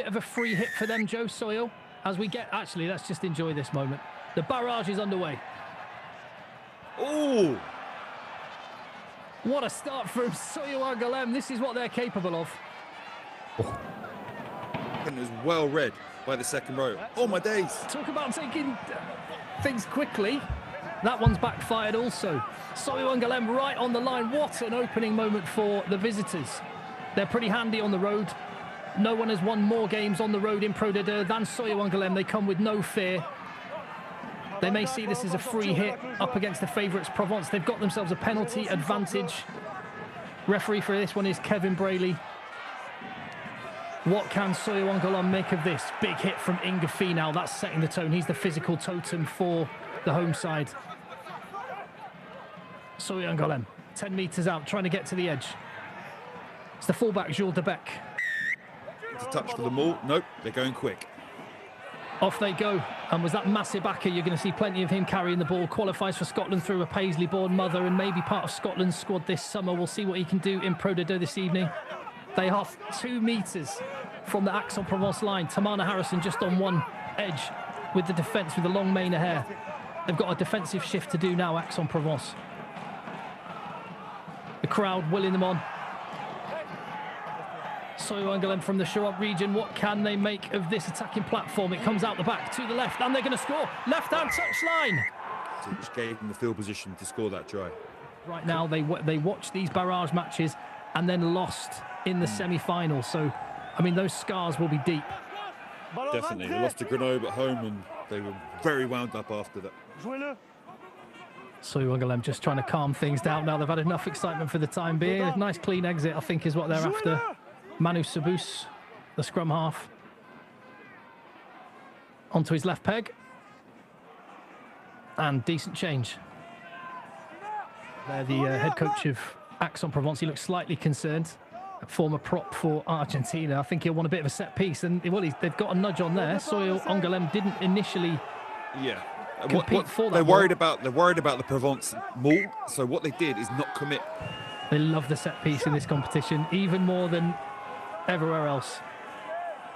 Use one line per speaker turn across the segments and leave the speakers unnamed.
bit of a free hit for them, Joe Soyaux, as we get... Actually, let's just enjoy this moment. The barrage is underway.
Oh!
What a start from Soyaux-Angoulême. This is what they're capable of.
Oh. And it was well read by the second row. Oh, my days.
Talk about taking things quickly. That one's backfired also. Soyaux-Angoulême right on the line. What an opening moment for the visitors. They're pretty handy on the road. No one has won more games on the road in Pro D2 than Soyaux-Angoulême. They come with no fear. They may see this as a free hit up against the favourites Provence. They've got themselves a penalty advantage. Referee for this one is Kevin Brayley. What can Soyaux-Angoulême make of this? Big hit from Inga Finau. That's setting the tone. He's the physical totem for the home side. Soyaux-Angoulême, 10 metres out, trying to get to the edge. It's the fullback, Jules Debec.
It's a touch for the maul. Nope, they're going quick.
Off they go. And was that Masibaka? You're going to see plenty of him carrying the ball. Qualifies for Scotland through a Paisley-born mother and maybe part of Scotland's squad this summer. We'll see what he can do in Pro D2 this evening. They are 2 metres from the Aix-en-Provence line. Tamana Harrison just on one edge with the defence with the long mane of hair. They've got a defensive shift to do now, Aix-en-Provence. The crowd willing them on. Soyaux-Angoulême from the Charente region. What can they make of this attacking platform? It comes out the back to the left, and they're going to score. Left-hand touchline.
So which gave them the field position to score that try.
Right now, they watch these barrage matches and then lost in the semi-final. So, I mean, those scars will be deep.
Definitely. They lost to Grenoble at home, and they were very wound up after that.
Soyaux-Angoulême just trying to calm things down now. They've had enough excitement for the time being. A nice clean exit, I think, is what they're after. Manu Sabous, the scrum half, onto his left peg. And decent change. They're the head coach of Aix-en-Provence. He looks slightly concerned. A former prop for Argentina. I think he'll want a bit of a set piece. And well, they've got a nudge on there. Soyaux-Angoulême didn't initially compete for that.
They're worried about the Provence maul. So what they did is not commit.
They love the set piece in this competition, even more than everywhere else.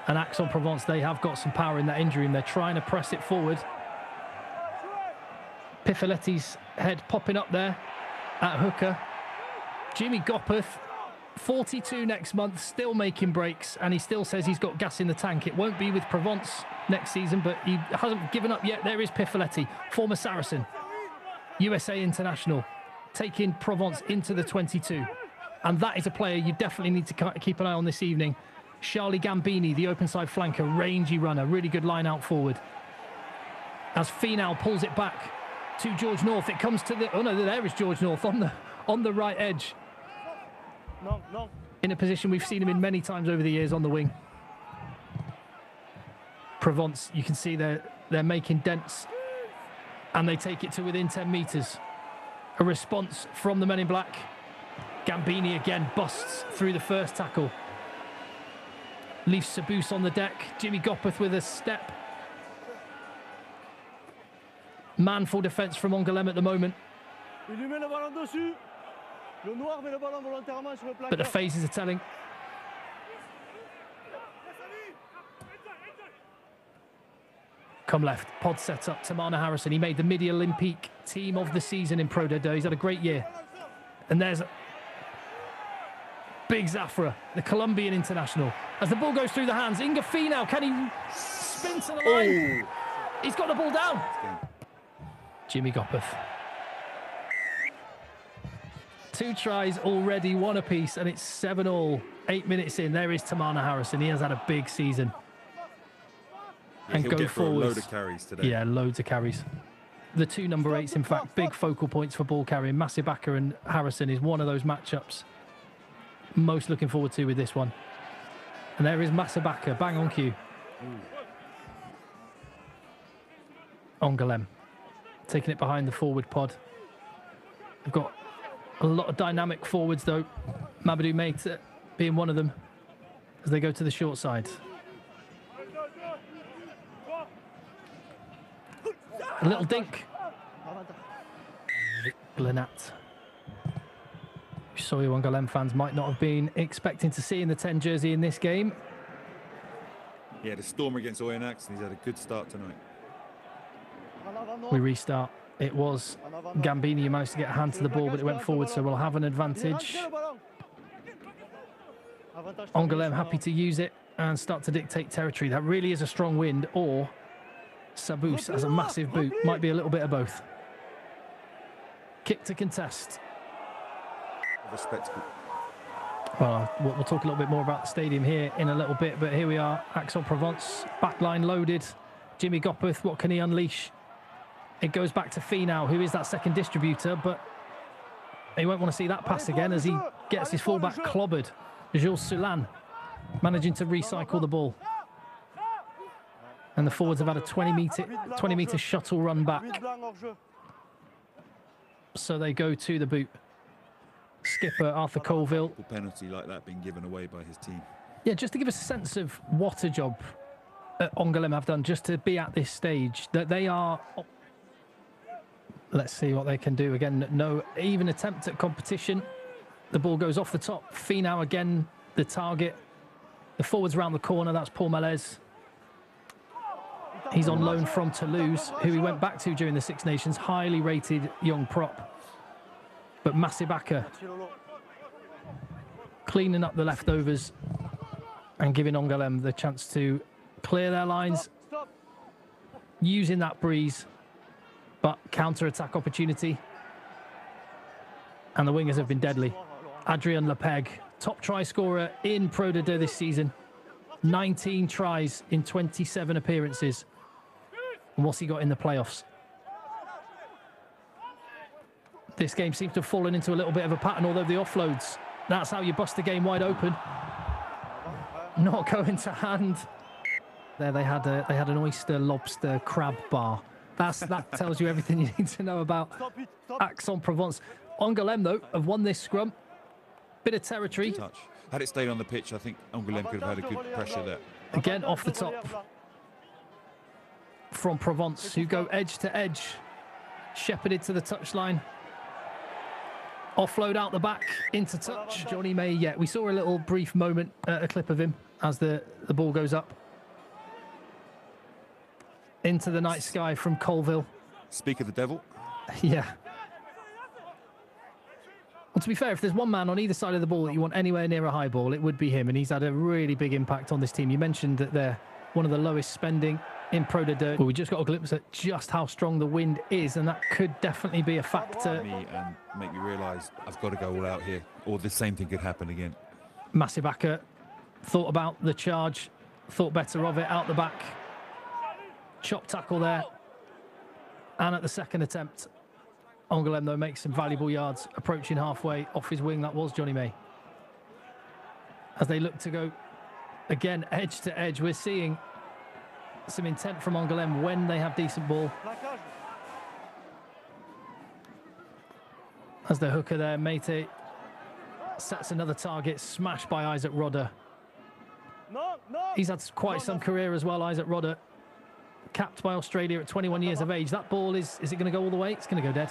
And Aix-en-Provence, they have got some power in that injury and they're trying to press it forward. Pifoletti's head popping up there at hooker. Jimmy Gopperth, 42 next month, still making breaks, and he still says he's got gas in the tank. It won't be with Provence next season, but he hasn't given up yet. There is Pifoletti, former Saracen, USA international, taking Provence into the 22. And that is a player you definitely need to keep an eye on this evening. Charlie Gambini, the open side flanker, rangy runner, really good line out forward. As Finau pulls it back to George North, it comes to the... Oh no, there is George North on the right edge. In a position we've seen him in many times over the years on the wing. Provence, you can see they're making dents and they take it to within 10 metres. A response from the men in black. Gambini again busts through the first tackle. Leaves Sabous on the deck. Jimmy Gopperth with a step. Manful defence from Angoulême at the moment. But the phases are telling. Come left. Pod sets up Tamana Harrison. He made the Midi-Olympique team of the season in Pro D2. He's had a great year. And there's Big Zafra, the Colombian international. As the ball goes through the hands, Inga Finau, can he spin to the line? He's got the ball down. Jimmy Gopperth. 2 tries already, 1 apiece, and it's 7-all. 8 minutes in, there is Tamana Harrison. He has had a big season.
Yeah, and go forward. Load of carries today.
Yeah, loads of carries. The 2 number 8s, in fact, big focal points for ball carrying. Masibaka and Harrison is one of those matchups. Most looking forward to with this one. And there is Masibaka, bang on cue. Angoulême taking it behind the forward pod. They've got a lot of dynamic forwards though. Mamadou Mate being one of them as they go to the short side. A little dink. Glenat. Soyaux-Angoulême fans might not have been expecting to see in the 10 jersey in this game.
He had a storm against Oyonnax and he's had a good start tonight.
We restart. It was Gambini who managed to get a hand to the ball, but it went forward, so we'll have an advantage. Angoulême happy to use it and start to dictate territory. That really is a strong wind, or Sabous has a massive boot. Might be a little bit of both. Kick to contest.
Respectable.
Well, we'll talk a little bit more about the stadium here in a little bit, but here we are, Aix-en-Provence, backline loaded. Jimmy Gopperth, what can he unleash? It goes back to Finau, who is that second distributor, but he won't want to see that pass again as he gets his fullback clobbered. Jules Soulan managing to recycle the ball. And the forwards have had a 20-metre shuttle run back. So they go to the boot. Skipper Arthur Colville.
A penalty like that being given away by his team.
Yeah, just to give us a sense of what a job Angoulême have done just to be at this stage. That they are... Let's see what they can do. Again, no even attempt at competition. The ball goes off the top. Finau again, the target. The forwards round the corner. That's Paul Melez. He's on loan from Toulouse, who he went back to during the Six Nations. Highly rated young prop. But Massibaka cleaning up the leftovers and giving Angoulême the chance to clear their lines, using that breeze, but counter-attack opportunity. And the wingers have been deadly. Adrien Lepeg, top try scorer in Pro D2 this season. 19 tries in 27 appearances. And what's he got in the playoffs? This game seems to have fallen into a little bit of a pattern, although the offloads, that's how you bust the game wide open. Not going to hand. There they had an oyster, lobster, crab bar. That tells you everything you need to know about Aix-en-Provence. Angoulême, though, have won this scrum. Bit of territory.
Touch. Had it stayed on the pitch, I think Angoulême could have had a good pressure there.
Again, off the top from Provence, who go edge to edge. Shepherded to the touchline. Offload out the back, into touch. Johnny May, yeah, we saw a little brief moment, a clip of him as the ball goes up. Into the night sky from Colville.
Speak of the devil.
Yeah. Well, to be fair, if there's one man on either side of the ball that you want anywhere near a high ball, it would be him, and he's had a really big impact on this team. You mentioned that they're one of the lowest spending in Pro D2. Well, we just got a glimpse at just how strong the wind is, and that could definitely be a factor.
Me and make me realise I've got to go all out here, or the same thing could happen again.
Massibaka thought about the charge, thought better of it, out the back. Chop tackle there. And at the second attempt, Angoulême, though, makes some valuable yards, approaching halfway off his wing. That was Johnny May. As they look to go, again, edge to edge, we're seeing some intent from Angoulême when they have decent ball. As the hooker there, Mete sets another target, smashed by Isaac Rodder. He's had quite some career as well, Isaac Rodder. Capped by Australia at 21 years of age. That ball, is it going to go all the way? It's going to go dead.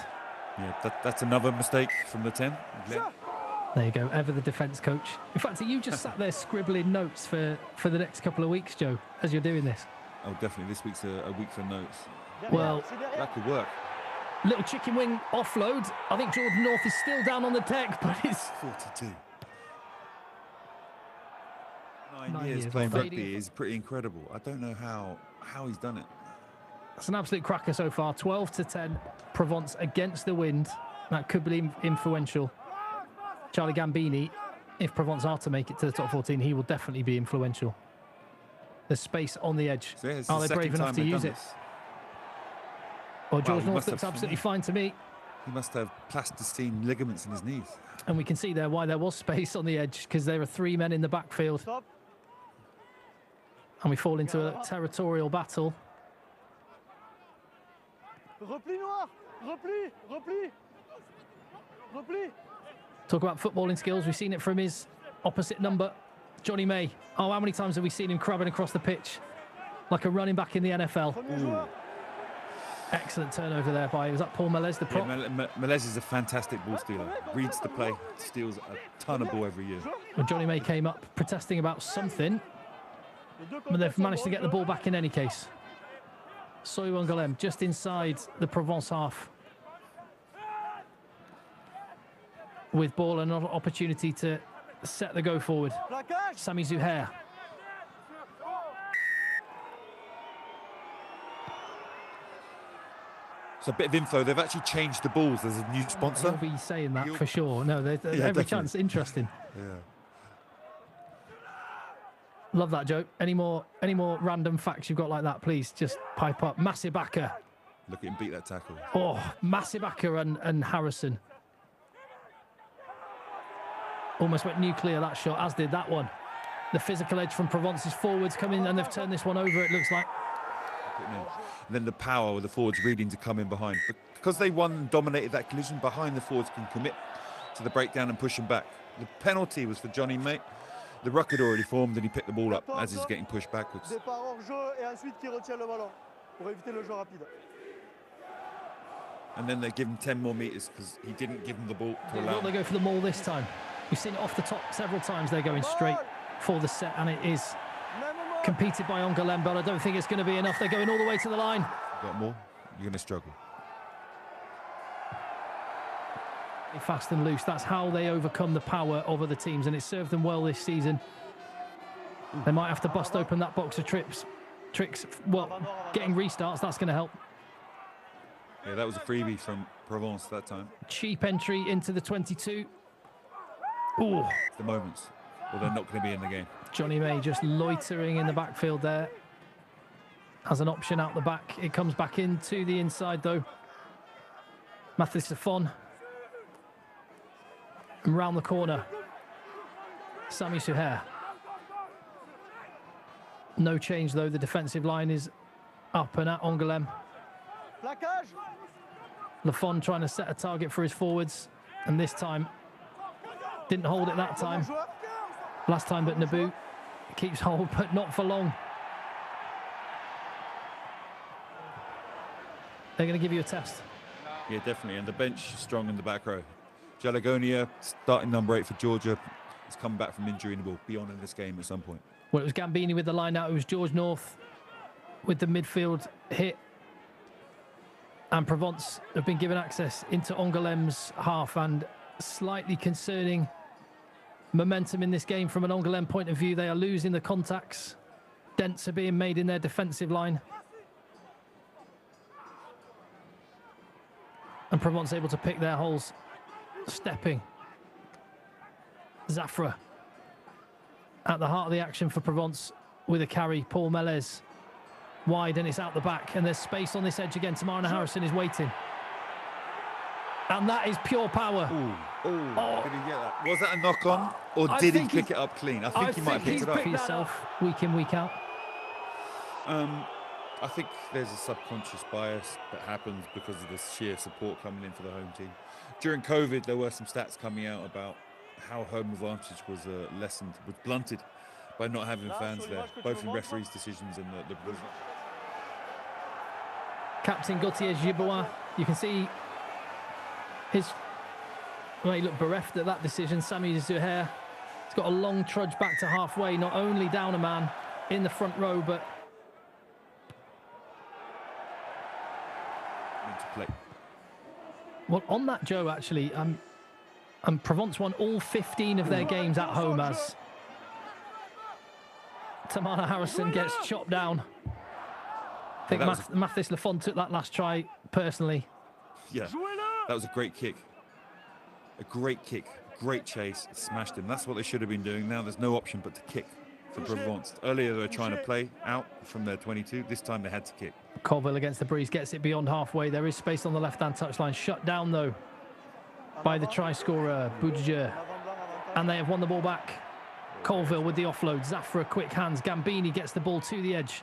Yeah, that's another mistake from the 10.
There you go, ever the defence coach. In fact, you just sat there scribbling notes for the next couple of weeks, Joe, as you're doing this.
Oh, definitely. This week's a week for notes.
Well,
that could work.
Little chicken wing offload. I think Jordan North is still down on the deck, but it's
42. 9 years playing rugby is pretty incredible. I don't know how he's done it.
It's an absolute cracker so far. 12-10, Provence against the wind. That could be influential. Charlie Gambini, if Provence are to make it to the top 14, he will definitely be influential. There's space on the edge.
So yeah,
are they brave enough to use it? Well, George North looks absolutely fine to me.
He must have plasticine ligaments in his knees.
And we can see there why there was space on the edge, because there are 3 men in the backfield. And we fall into a territorial battle.
Repli noir! Repli! Repli! Repli!
Talk about footballing skills. We've seen it from his opposite number, Johnny May. Oh, how many times have we seen him crabbing across the pitch like a running back in the NFL?
Ooh.
Excellent turnover there by, was that Paul Melez, the prop?
Yeah, Melez is a fantastic ball stealer. Reads the play, steals a ton of ball every year.
Well, Johnny May came up protesting about something. But they've managed to get the ball back in any case. Soyaux-Angoulême just inside the Provence half, with ball and an opportunity to set the go forward. Sami Zuhair.
It's a bit of info. They've actually changed the balls. There's a new sponsor.
He'll be saying that for sure. No, every
definitely.
chance. Interesting.
Yeah.
Love that, Joe. Any more random facts you've got like that, please just pipe up. Masibaka.
Look at him beat that tackle.
Oh, Masibaka and Harrison. Almost went nuclear, that shot, as did that one. The physical edge from Provence's forwards coming, and they've turned this one over, it looks like.
And then the power with the forwards reading to come in behind. Because they won and dominated that collision, behind the forwards can commit to the breakdown and push them back. The penalty was for Johnny Mate. The ruck had already formed and he picked the ball up as he's getting pushed backwards. And then they give him 10 more metres because he didn't give him the ball to allow.
Will they go for the maul this time? We've seen it off the top several times. They're going straight for the set, and it is competed by Angoulême, but I don't think it's going to be enough. They're going all the way to the line.
Got more? You're going to struggle.
Fast and loose. That's how they overcome the power of other teams, and it served them well this season. They might have to bust open that box of tricks. Well, getting restarts, that's going to help.
Yeah, that was a freebie from Provence that time.
Cheap entry into the 22. Ooh.
The moments. Well, they're not going to be in the game.
Johnny May just loitering in the backfield there. Has an option out the back. It comes back into the inside, though. Mathis Lafon. And round the corner. Sami Zuhair. No change, though. The defensive line is up and at Angoulême. Lafon trying to set a target for his forwards, and this time didn't hold it that time. Last time, but Nabu keeps hold, but not for long. They're going to give you a test.
Yeah, definitely. And the bench strong in the back row. Jalagonia, starting number 8 for Georgia, is coming back from injury and will be on in this game at some point.
Well, it was Gambini with the line out. It was George North with the midfield hit. And Provence have been given access into Angoulême's half, and slightly concerning momentum in this game from an Angoulême point of view. They are losing the contacts. Dents are being made in their defensive line. And Provence able to pick their holes. Stepping. Zafra at the heart of the action for Provence with a carry. Paul Melez wide, and it's out the back, and there's space on this edge again. Tamara Harrison is waiting, and that is pure power.
Did he get that? Was that a knock on, or did he pick it up clean? I think he might have picked it up.
For yourself, week in, week out.
I think there's a subconscious bias that happens because of the sheer support coming in for the home team. During COVID, there were some stats coming out about how home advantage was lessened, was blunted by not having fans there, both in referees' decisions and the
Captain Gauthier Gibois, you can see he looked bereft at that decision. Sami Zuhair, he's got a long trudge back to halfway, not only down a man in the front row, but
into play.
Well, on that, Joe, actually, Provence won all 15 of their games at home as Tamara Harrison gets chopped down. I think Mathis Lafon took that last try personally.
Yeah, that was a great kick. A great kick, great chase, smashed him. That's what they should have been doing. Now there's no option but to kick for Provence. Earlier they were trying to play out from their 22. This time they had to kick.
Colville against the breeze, gets it beyond halfway. There is space on the left-hand touchline. Shut down, though, by the try scorer, Boudjeur. And they have won the ball back. Colville with the offload. Zafra, quick hands. Gambini gets the ball to the edge.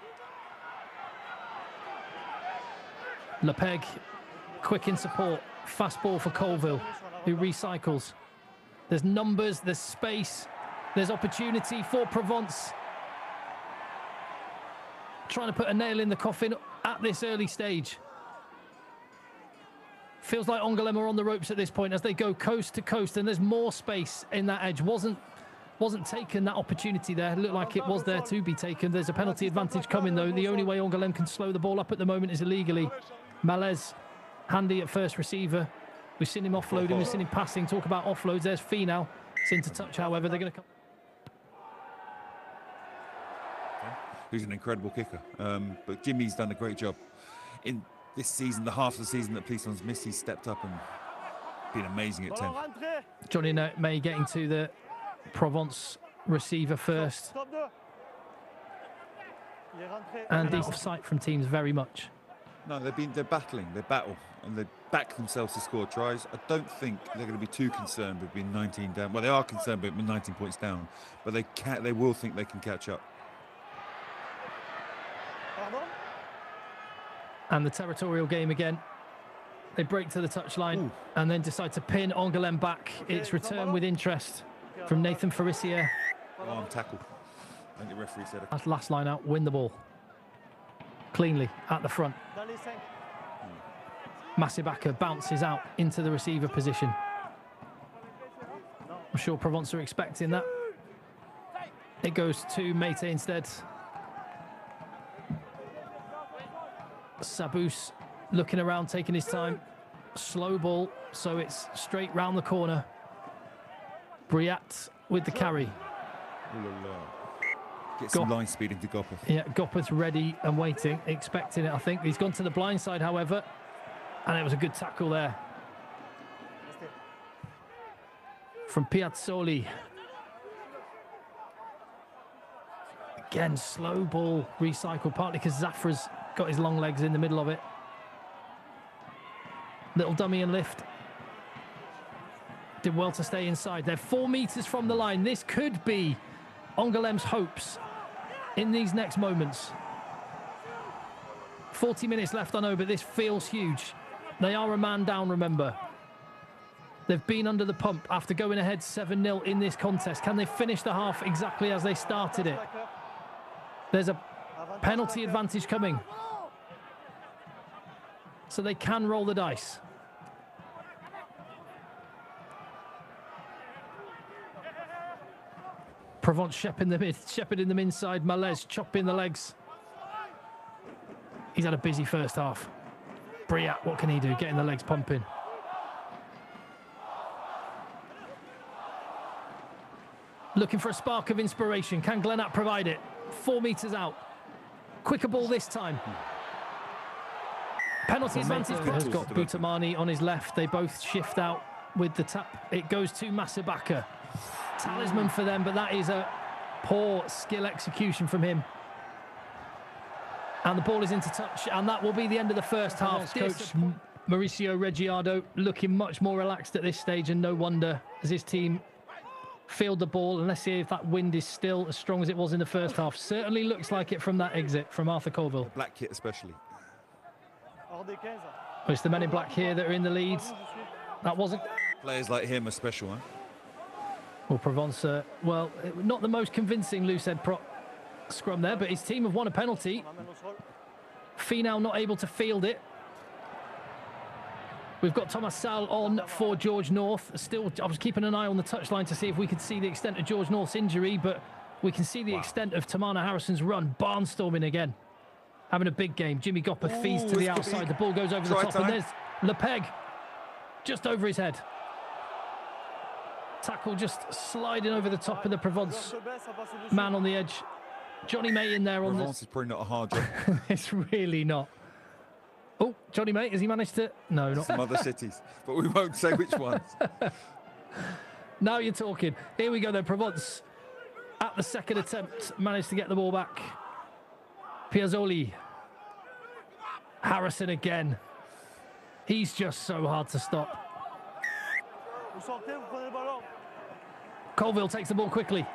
Lepeg, quick in support. Fast ball for Colville, who recycles. There's numbers, there's space, there's opportunity for Provence. Trying to put a nail in the coffin at this early stage. Feels like Angoulême are on the ropes at this point as they go coast to coast, and there's more space in that edge. Wasn't Wasn't taken, that opportunity there. Looked like it was there to be taken. There's a penalty advantage coming, though. The only way Angoulême can slow the ball up at the moment is illegally. Malaise, handy at first receiver. We've seen him offloading, we've seen him passing. Talk about offloads. There's Fee now. It's into touch, however. They're going to come.
Who's an incredible kicker. But Jimmy's done a great job. In this season, the half of the season that Plison's missed, he's stepped up and been amazing at 10.
Johnny May getting to the Provence receiver first. And he's off sight from teams very much.
No, they're battling, they battle, and they back themselves to score tries. I don't think they're going to be too concerned with being 19 down. Well, they are concerned with 19 points down, but they will think they can catch up.
And the territorial game again. They break to the touchline and then decide to pin Angoulême back. It's return with interest from Nathan Farissier.
Arm tackle. I think the referee said it.
That's last line out, win the ball. Cleanly at the front. Masibaka bounces out into the receiver position. I'm sure Provence are expecting that. It goes to Mete instead. Sabous looking around, taking his time. Slow ball, so it's straight round the corner. Briat with the carry.
Get some line speed into Gopeth.
Yeah, Gopeth's ready and waiting, expecting it, I think. He's gone to the blind side, however, and it was a good tackle there from Piazzoli. Again, slow ball recycle, partly because Zafra's got his long legs in the middle of it. Little dummy and lift. Did well to stay inside. They're 4 meters from the line. This could be Angoulême's hopes in these next moments. 40 minutes left, I know, but this feels huge. They are a man down, remember. They've been under the pump after going ahead 7-0 in this contest. Can they finish the half exactly as they started it? There's a penalty advantage coming. So they can roll the dice. Provence shepherding them inside. Malaise chopping the legs. He's had a busy first half. Briat, what can he do? Getting the legs pumping. Looking for a spark of inspiration. Can Glenat provide it? 4 meters out. Quicker ball this time. Penalty advantage has got Boutamani on his left. They both shift out with the tap. It goes to Masibaka. Talisman for them, but that is a poor skill execution from him. And the ball is into touch, and that will be the end of the first half. Coach Mauricio Reggiardo looking much more relaxed at this stage, and no wonder, as his team field the ball. And let's see if that wind is still as strong as it was in the first half. Certainly looks like it from that exit from Arthur Colville.
The black kit especially.
Well, it's the men in black here that are in the leads. That wasn't...
Players like him are special, huh?
Well, Provence, well, not the most convincing loose-head scrum there, but his team have won a penalty. Finau not able to field it. We've got Thomas Sall on for George North. Still, I was keeping an eye on the touchline to see if we could see the extent of George North's injury, but we can see the extent of Tamana Harrison's run. Barnstorming again. Having a big game. Jimmy Gopeth feeds to the outside. The ball goes over the top, and there's Lepeg just over his head. Tackle just sliding over the top of the Provence man on the edge. Johnny May in there on this.
Provence is probably not a hard job.
It's really not. Oh, Johnny May, has he managed to? No, not.
Some other cities, but we won't say which ones.
Now you're talking. Here we go then. Provence at the second attempt managed to get the ball back. Piazzoli. Harrison again. He's just so hard to stop. Colville takes the ball quickly.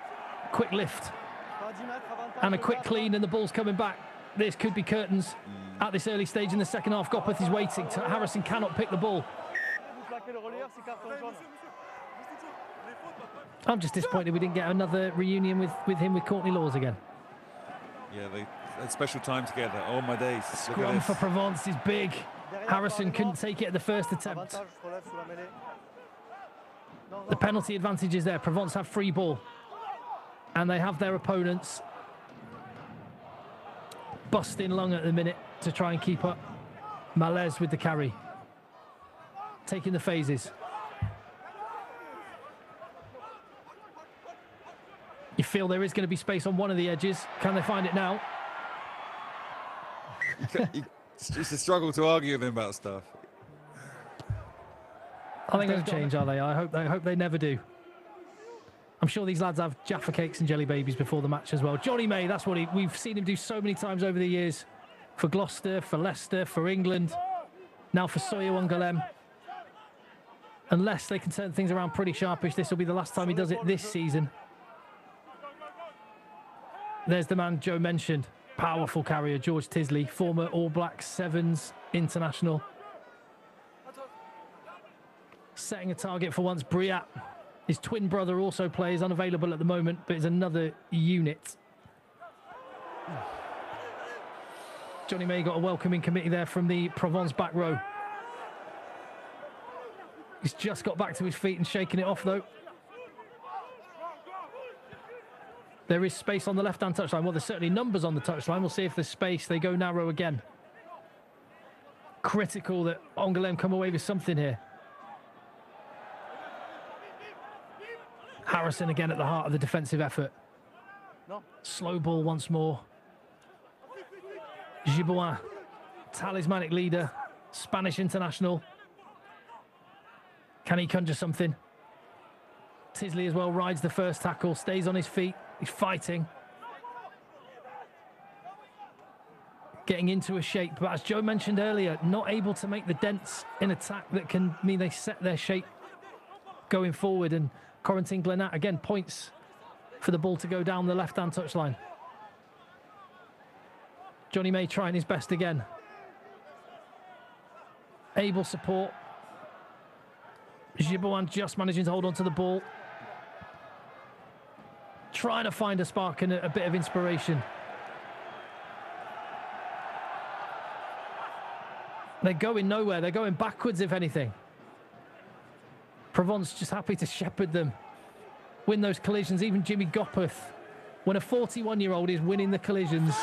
Quick lift. And a quick clean, and the ball's coming back. This could be curtains at this early stage in the second half. Gopeth is waiting. Harrison cannot pick the ball. I'm just disappointed we didn't get another reunion with him with Courtney Laws again.
Yeah, they had special time together. Oh my days.
Scrum for Provence is big. Harrison couldn't take it at the first attempt. The penalty advantage is there. Provence have free ball. And they have their opponents busting lung at the minute to try and keep up. Malaise with the carry. Taking the phases. You feel there is going to be space on one of the edges. Can they find it now?
It's a struggle to argue with him about stuff.
I think they'll change, are they? I hope they never do. I'm sure these lads have Jaffa cakes and jelly babies before the match as well. Johnny May, that's what we've seen him do so many times over the years. For Gloucester, for Leicester, for England. Now for Soyaux-Angoulême. Unless they can turn things around pretty sharpish, this will be the last time he does it this season. There's the man Joe mentioned. Powerful carrier, George Tisley, former All Blacks Sevens international. Setting a target for once, Briat. His twin brother also plays, unavailable at the moment, but is another unit. Johnny May got a welcoming committee there from the Provence back row. He's just got back to his feet and shaking it off, though. There is space on the left-hand touchline. Well, there's certainly numbers on the touchline. We'll see if there's space. They go narrow again. Critical that Angoulême come away with something here. Harrison again at the heart of the defensive effort. Slow ball once more. Giboin, talismanic leader, Spanish international. Can he conjure something? Tisley as well rides the first tackle, stays on his feet. He's fighting. Getting into a shape, but as Joe mentioned earlier, not able to make the dents in attack that can mean they set their shape going forward. And Corentin Glenat again points for the ball to go down the left-hand touchline. Johnny May trying his best again. Able support. Giboin just managing to hold on to the ball. Trying to find a spark and a bit of inspiration. They're going nowhere. They're going backwards, if anything. Provence just happy to shepherd them. Win those collisions. Even Jimmy Gopperth. When a 41-year-old is winning the collisions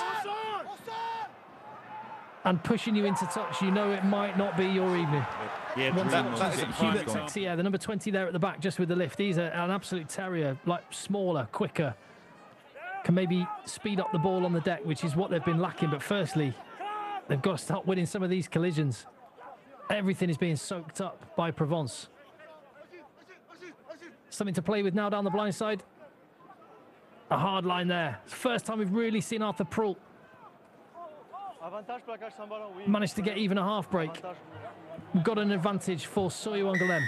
and pushing you into touch, you know it might not be your evening.
Yeah,
Hubert Texier, the number 20 there at the back, just with the lift. He's an absolute terrier, like smaller, quicker. Can maybe speed up the ball on the deck, which is what they've been lacking. But firstly, they've got to start winning some of these collisions. Everything is being soaked up by Provence. Something to play with now down the blind side. A hard line there. First time we've really seen Arthur Proulx managed to get even a half break. We've got an advantage for Soyaux-Angoulême.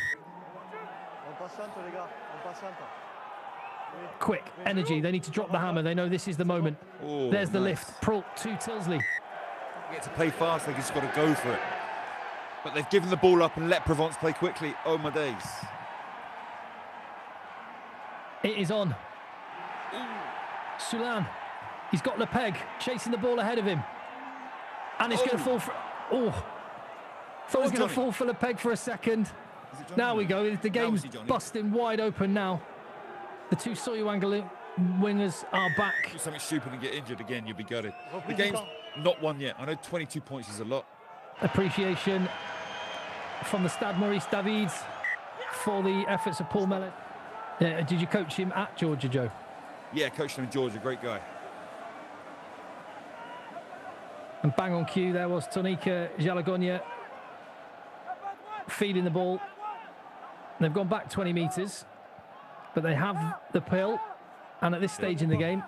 Quick, energy. They need to drop the hammer. They know this is the moment.
Oh,
there's the lift. Proulx to Tilsley.
They get to play fast. They just got to go for it. But they've given the ball up and let Provence play quickly. Oh, my days.
It is on. Soulan. He's got Lepeg chasing the ball ahead of him. And it's going to fall for... Oh. Thought it was going to fall for Lepeg for a second. Now we go. The game's busting wide open now. The two Soyaux-Angoulême wingers are back.
Do something stupid and get injured again, you'll be gutted. The game's not won yet. I know 22 points is a lot.
Appreciation from the Stade Maurice Davids for the efforts of Paul Mellett. Did you coach him at Georgia, Joe?
Yeah, coached him in Georgia. Great guy.
And bang on cue, there was Tonika Jalagonia feeding the ball. They've gone back 20 metres, but they have the pill. And at this stage in the game,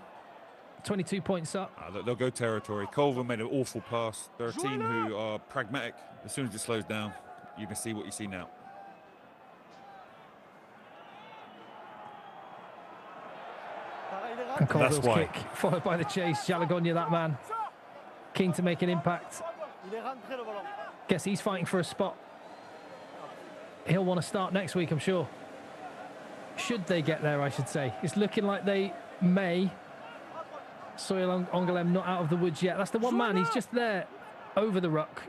22 points up.
They'll go territory. Colvin made an awful pass. They're a team who are pragmatic. As soon as it slows down, you can see what you see now.
And Colville's kick, followed by the chase. Jalagonia, that man, keen to make an impact. Guess he's fighting for a spot. He'll want to start next week, I'm sure. Should they get there, I should say. It's looking like they may. Soyaux-Angoulême not out of the woods yet. That's the one man. He's just there over the ruck,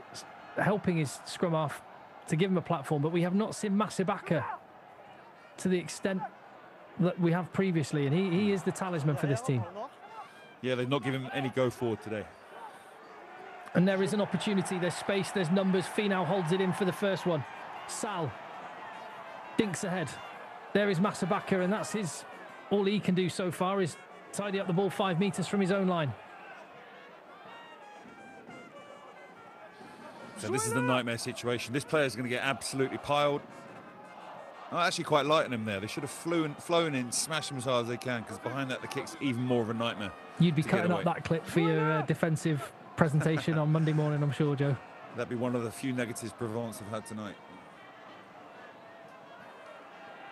helping his scrum half to give him a platform. But we have not seen Masibaka to the extent that we have previously, and he is the talisman for this team.
Yeah, they've not given him any go forward today.
And there is an opportunity, there's space, there's numbers. Finau holds it in for the first one. Sal dinks ahead. There is Masabaka, and that's all he can do so far is tidy up the ball 5 meters from his own line.
So this is the nightmare situation. This player is going to get absolutely piled. I'm actually quite liking him there. They should have flown in, smashed him as hard as they can, because behind that the kick's even more of a nightmare.
You'd be cutting up that clip for your defensive presentation on Monday morning, I'm sure, Joe.
That'd be one of the few negatives Provence have had tonight.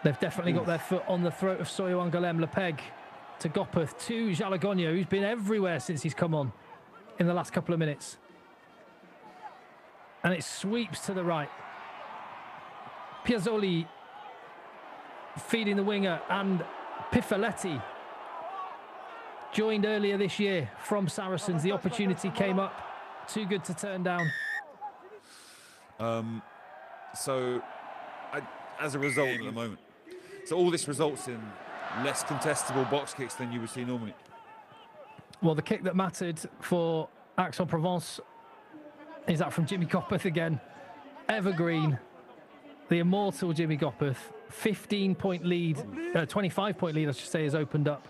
They've definitely got their foot on the throat of Soyaux-Angoulême. Lepeg to Gopeth to Jalagogno, who's been everywhere since he's come on in the last couple of minutes. And it sweeps to the right. Piazzoli feeding the winger, and Pifoletti joined earlier this year from Saracens. The opportunity came up, too good to turn down.
As a result at the moment, so all this results in less contestable box kicks than you would see normally.
Well, the kick that mattered for Aix-en-Provence is that from Jimmy Gopeth again. Evergreen, the immortal Jimmy Gopeth. 15-point lead, 25-point lead, I should say, has opened up.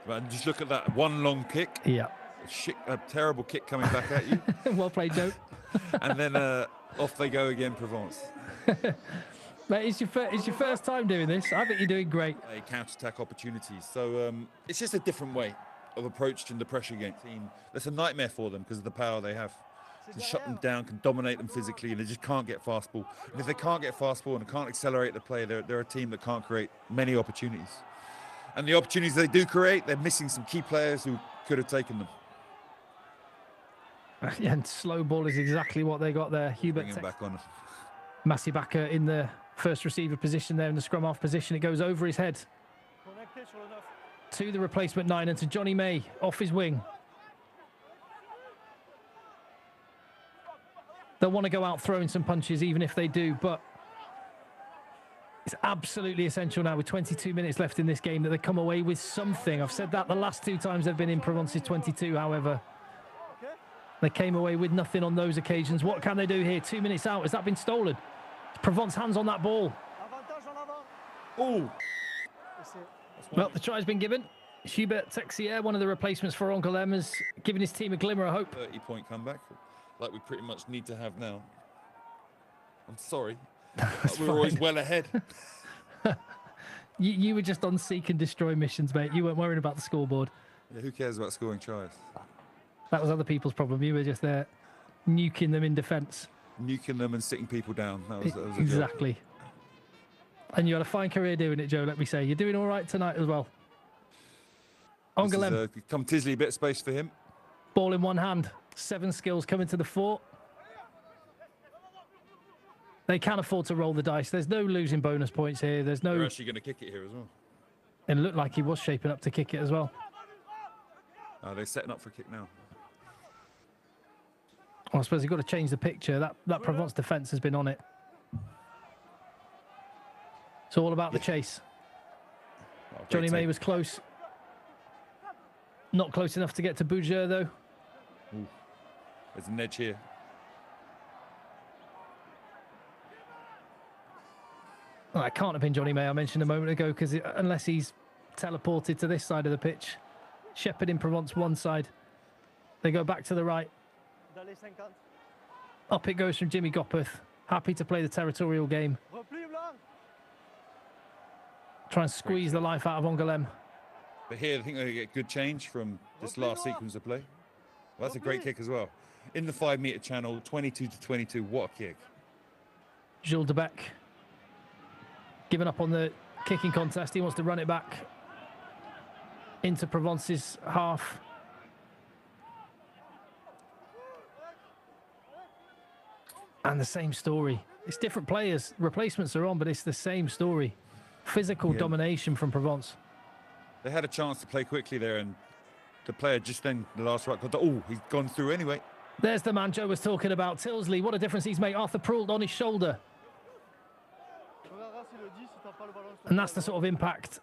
But just look at that one long kick.
Yeah.
A terrible kick coming back at you.
Well played, Joe.
And then off they go again, Provence.
Mate, it's your first time doing this. I think you're doing great.
Counter-attack opportunities. So it's just a different way of approaching the pressure game team. That's a nightmare for them because of the power they have. Can shut them down, can dominate them physically, and they just can't get fast ball. And if they can't get fast ball and can't accelerate the play, they're a team that can't create many opportunities. And the opportunities they do create, they're missing some key players who could have taken them.
And slow ball is exactly what they got there. Hubert
back on.
Masibaka in the first receiver position there, in the scrum half position. It goes over his head to the replacement 9 and to Johnny May off his wing. They'll want to go out throwing some punches even if they do, but it's absolutely essential now with 22 minutes left in this game that they come away with something. I've said that the last 2 times they've been in Provence's 22, however. They came away with nothing on those occasions. What can they do here? 2 minutes out. Has that been stolen? Provence hands on that ball.
Oh.
Well, the try's been given. Hubert Texier, one of the replacements for Angoulême, has given his team a glimmer of hope.
30-point comeback, like we pretty much need to have now. I'm sorry. We're always well ahead.
You were just on seek and destroy missions, mate. You weren't worrying about the scoreboard.
Yeah, who cares about scoring tries?
That was other people's problem. You were just there nuking them in defence.
Nuking them and sitting people down. That was
exactly. And you had a fine career doing it, Joe, let me say. You're doing all right tonight as well. Angoulême.
Come Tisley, a bit of space for him.
Ball in one hand. 7 skills coming to the fore. They can afford to roll the dice. There's no losing bonus points here. There's no...
They're actually going to kick it here as well.
It looked like he was shaping up to kick it as well.
They're setting up for a kick now.
Well, I suppose you've got to change the picture. That Provence defence has been on it. It's all about the chase.
Oh,
Johnny May was close. Not close enough to get to Bougeur, though.
Ooh. There's an edge here.
Well, that can't have been Johnny May I mentioned a moment ago, because unless he's teleported to this side of the pitch. Shepherd in Provence one side. They go back to the right. Up it goes from Jimmy Gopeth. Happy to play the territorial game. Try and squeeze the life out of Angoulême.
But here, I think they get good change from this last sequence of play. Well, that's a great kick as well. In the 5-meter channel, 22-22. What a kick.
Jules Debec giving up on the kicking contest. He wants to run it back into Provence's half. And the same story. It's different players. Replacements are on, but it's the same story. Physical domination from Provence.
They had a chance to play quickly there, and the player just then, the last right, oh, he's gone through anyway.
There's the man Joe was talking about, Tilsley. What a difference he's made. Arthur Proult on his shoulder. And that's the sort of impact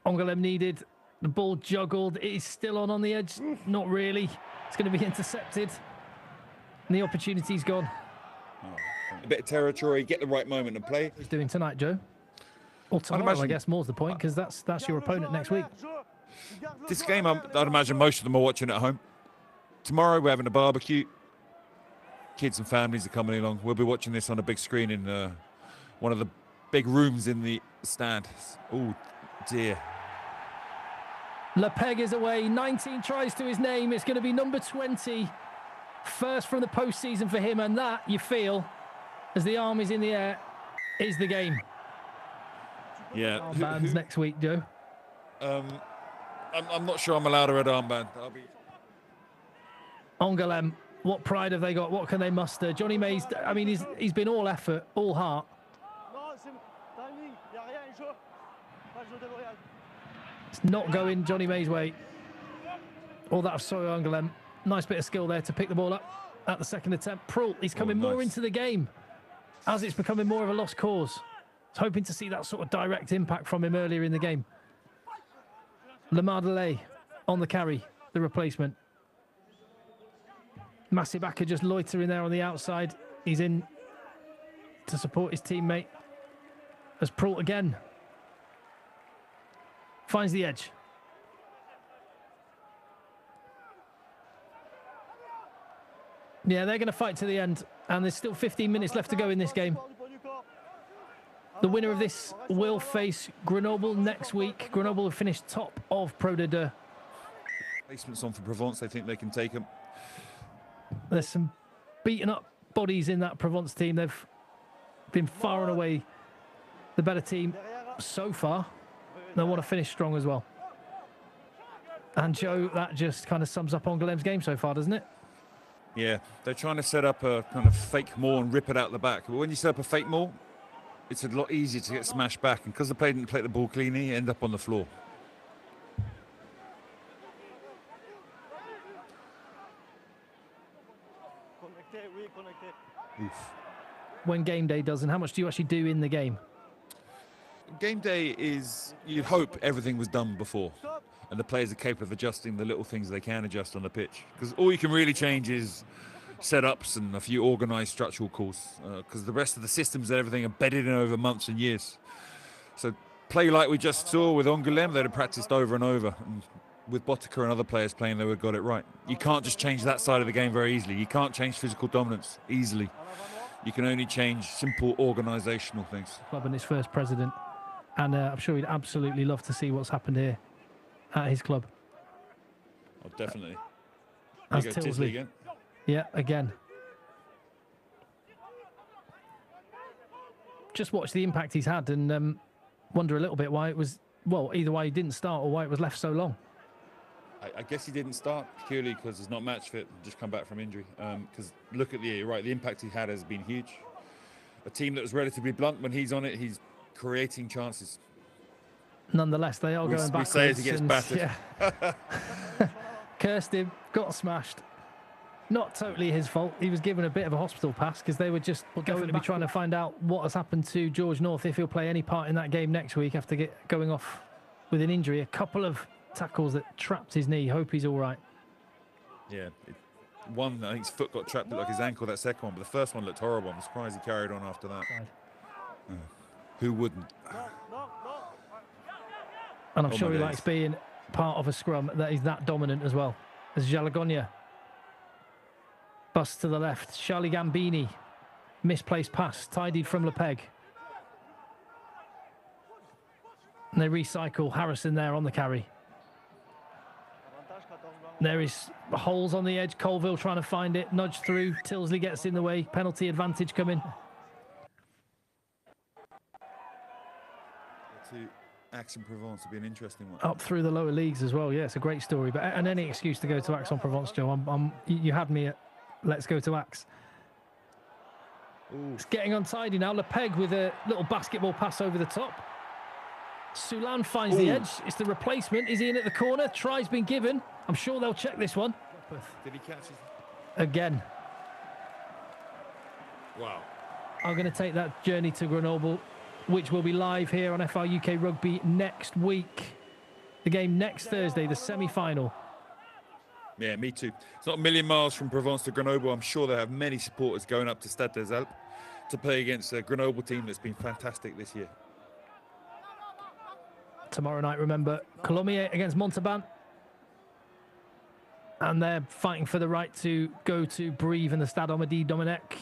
Angoulême needed. The ball juggled. It is still on the edge. Not really. It's going to be intercepted. And the opportunity's gone.
A bit of territory, get the right moment and play.
He's doing tonight, Joe. Or tomorrow, I guess, more's the point, because that's your opponent next week.
This game, I'd imagine most of them are watching at home. Tomorrow, we're having a barbecue. Kids and families are coming along. We'll be watching this on a big screen in one of the big rooms in the stand. Oh, dear.
Lepeg is away. 19 tries to his name. It's going to be number 20. First from the postseason for him, and that, you feel, as the arm is in the air, is the game.
Yeah.
Armbands next week, Joe.
I'm not sure I'm allowed a red armband.
Angoulême, what pride have they got? What can they muster? Johnny Mays, I mean, he's been all effort, all heart. It's not going Johnny Mays' way. All that of Soyaux-Angoulême. Nice bit of skill there to pick the ball up at the second attempt. Proult, he's coming more into the game as it's becoming more of a lost cause. I was hoping to see that sort of direct impact from him earlier in the game. Lemar on the carry, the replacement. Massibaka just loitering there on the outside. He's in to support his teammate. As Proult again finds the edge. Yeah, they're going to fight to the end, and there's still 15 minutes left to go in this game. The winner of this will face Grenoble next week. Grenoble have finished top of Pro D2.
Placements on for Provence, I think they can take them.
There's some beaten up bodies in that Provence team. They've been far and away the better team so far. They want to finish strong as well. And Joe, that just kind of sums up Angoulême's game so far, doesn't it?
Yeah, they're trying to set up a kind of fake maul and rip it out the back. But when you set up a fake maul, it's a lot easier to get smashed back. And because the player didn't play the ball cleanly, you end up on the floor. Oof.
When game day does, and how much do you actually do in the game?
Game day is, you'd hope everything was done before. And the players are capable of adjusting the little things they can adjust on the pitch. Because all you can really change is setups and a few organised structural calls. Because the rest of the systems and everything are bedded in over months and years. So play like we just saw with Angoulême, they'd have practiced over and over. And with Botica and other players playing, they would have got it right. You can't just change that side of the game very easily. You can't change physical dominance easily. You can only change simple organisational things.
Club and his first president. And I'm sure he'd absolutely love to see what's happened here at his club.
Oh, definitely.
As Tilsley
again.
Yeah, again. Just watch the impact he's had and wonder a little bit why it was, well, either why he didn't start or why it was left so long.
I guess he didn't start purely because he's not match fit, just come back from injury. Because look at the impact he had has been huge. A team that was relatively blunt when he's on it, he's creating chances.
Nonetheless, they are going backwards.
We say as he gets battered.
Yeah. Cursed him, got smashed. Not totally his fault. He was given a bit of a hospital pass because they were just going to be trying to find out what has happened to George North, if he'll play any part in that game next week after going off with an injury. A couple of tackles that trapped his knee. Hope he's all right.
Yeah. One, I think his foot got trapped, like his ankle, that second one. But the first one looked horrible. I'm surprised he carried on after that. Who wouldn't?
And I'm sure he likes being part of a scrum that is that dominant as well. As Jalagonia busts to the left. Charlie Gambini, misplaced pass, tidied from Lepeg. And they recycle Harrison there on the carry. There is holes on the edge. Colville trying to find it, nudge through. Tilsley gets in the way. Penalty advantage coming.
Aix-en-Provence would be an interesting one.
Up through the lower leagues as well. Yeah, it's a great story. But and any excuse to go to Aix-en-Provence, Joe. You had me at let's go to Aix. It's getting untidy now. Lepeg with a little basketball pass over the top. Soulan finds the edge. It's the replacement. Is he in at the corner? Try's been given. I'm sure they'll check this one.
Did he catch it?
Again.
Wow.
I'm going to take that journey to Grenoble, which will be live here on FR UK Rugby next week. the game next Thursday, the semi-final.
Yeah, me too. It's not a million miles from Provence to Grenoble. I'm sure they have many supporters going up to Stade des Alpes to play against a Grenoble team that's been fantastic this year.
Tomorrow night, remember, Colomiers against Montauban. And they're fighting for the right to go to Brive in the Stade Amédée Domenech,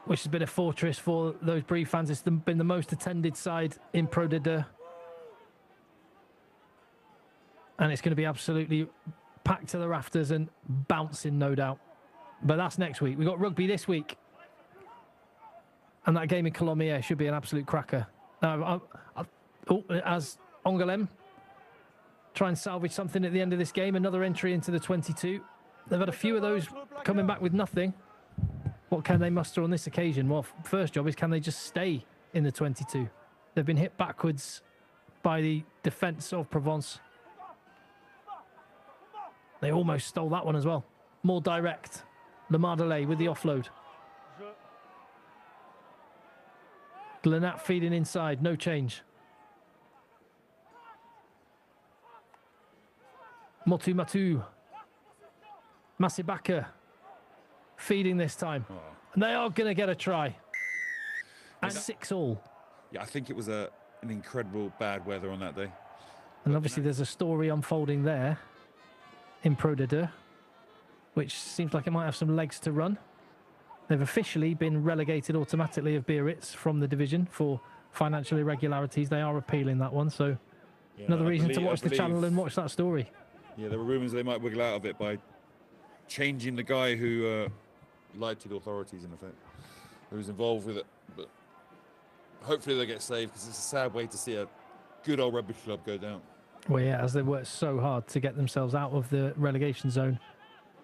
which has been a fortress for those Brive fans. It's been the most attended side in Pro D2. And it's going to be absolutely packed to the rafters and bouncing, no doubt. But that's next week. We've got rugby this week. And that game in Colomiers should be an absolute cracker. As Angoulême try and salvage something at the end of this game, another entry into the 22. They've had a few of those coming back with nothing. What can they muster on this occasion? Well, first job is, can they just stay in the 22? They've been hit backwards by the defence of Provence. They almost stole that one as well. More direct. Lamar Delay with the offload. Glenat feeding inside, no change. Matu. Masibaka feeding this time.
Oh.
And they are going to get a try. And 6-all.
Yeah, I think it was an incredible bad weather on that day.
And obviously there's a story unfolding there in Pro D2, which seems like it might have some legs to run. They've officially been relegated automatically of Biarritz from the division for financial irregularities. They are appealing that one, so
Yeah,
another
I
reason to
believe-
watch
I
the channel
believe-
and watch that story.
Yeah, there were rumours they might wiggle out of it by changing the guy who lied to the authorities, in effect, who was involved with it. But hopefully they get saved, because it's a sad way to see a good old rugby club go down.
Well, yeah, as they worked so hard to get themselves out of the relegation zone.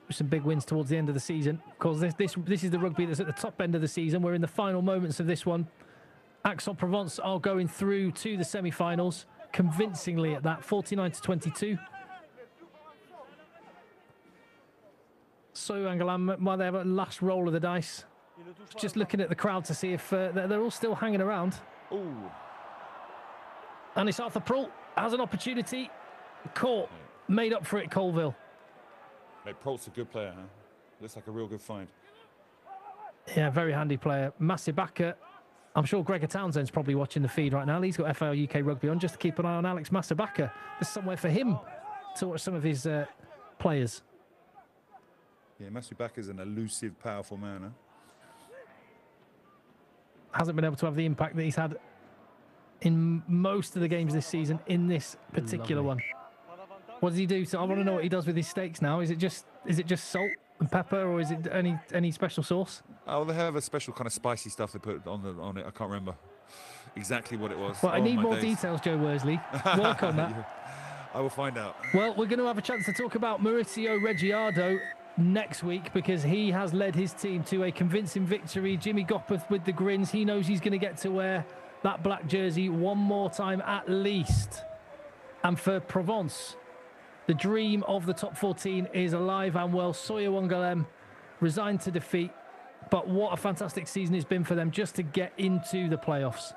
With some big wins towards the end of the season. Of course, this is the rugby that's at the top end of the season. We're in the final moments of this one. Aix-en-Provence are going through to the semi-finals, convincingly at that, 49-22. Soyaux-Angoulême, while they have a last roll of the dice, just looking at the crowd to see if they're all still hanging around.
Ooh.
And it's Arthur Proulx has an opportunity, caught, made up for it, Colville.
Mate, Proulx's a good player, huh? Looks like a real good find.
Yeah, very handy player. Masibaka. I'm sure Gregor Townsend's probably watching the feed right now. He's got FAL UK Rugby on just to keep an eye on Alex Masibaka. There's somewhere for him to watch some of his players.
Yeah, Masibaka's an elusive, powerful man, huh?
Hasn't been able to have the impact that he's had in most of the games this season in this particular one. What does he do? So I want to know what he does with his steaks now. Is it just salt and pepper, or is it any special sauce?
Oh, they have a special kind of spicy stuff they put on it. I can't remember exactly what it was.
Well, I
Oh,
need
my
more
days.
details, Joe Worsley. Work on that.
Yeah, I will find out.
Well, we're going to have a chance to talk about Mauricio Reggiardo next week, because he has led his team to a convincing victory. Jimmy Gopperth with the grins. He knows he's going to get to wear that black jersey one more time at least. And for Provence, the dream of the top 14 is alive and well. Soyaux-Angoulême resigned to defeat, but what a fantastic season it's been for them just to get into the playoffs.